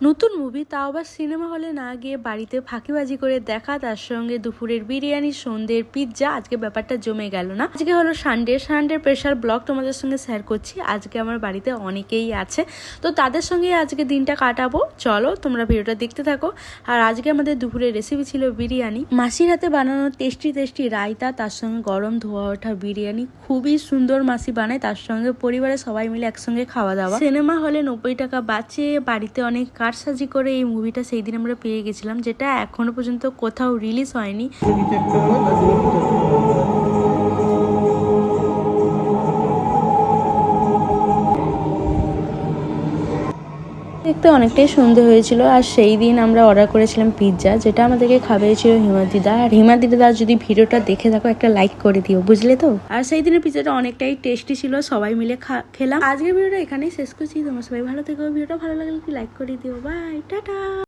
নতুন মুভি, তাও আবার সিনেমা হলে না গিয়ে বাড়িতে ফাঁকিবাজি করে দেখা, তার সঙ্গে দুপুরের বিরিয়ানি, সন্ধ্যের পিৎজা। আজকে ব্যাপারটা জমে গেল না? আজকে হলো সানডে প্রেশার ব্লগ তোমাদের সঙ্গে শেয়ার করছি। আজকে আমার বাড়িতে অনেকেই আছে, তো তাদের সঙ্গে আজকে দিনটা কাটাবো। চলো তোমরা ভিডিওটা দেখতে থাকো। আর আজকে আমাদের দুপুরের রেসিপি ছিল বিরিয়ানি, মাসির হাতে বানানো টেস্টি রায়তা, তার সঙ্গে গরম ধোয়া ওঠা বিরিয়ানি। খুবই সুন্দর মাসি বানায়, তার সঙ্গে পরিবারের সবাই মিলে একসঙ্গে খাওয়া দাওয়া। সিনেমা হলে 90 টাকা বাঁচে, বাড়িতে অনেক কারসাজি করে এই মুভিটা সেই দিন আমরা পেয়ে গেছিলাম, যেটা এখনো পর্যন্ত কোথাও রিলিজ হয়নি। দেখতে অনেকটাই সুন্দর হয়েছিল। আর সেই দিন আমরা অর্ডার করেছিলাম পিৎজা, যেটা আমাদেরকে খাওয়াইছিল হিমাদিদা। আর হিমাদিদা যদি ভিডিওটা দেখে থাকো একটা লাইক করে দিও, বুঝলে তো। আর সেই দিনের পিৎজাটা অনেকটাই টেস্টি ছিল, সবাই মিলে খেলাম। আজকের ভিডিওটা এখানেই শেষ করছি। তোমরা সবাই ভালো থেকো, ভিডিওটা ভালো লাগলে লাইক করে দিও। Bye, tata.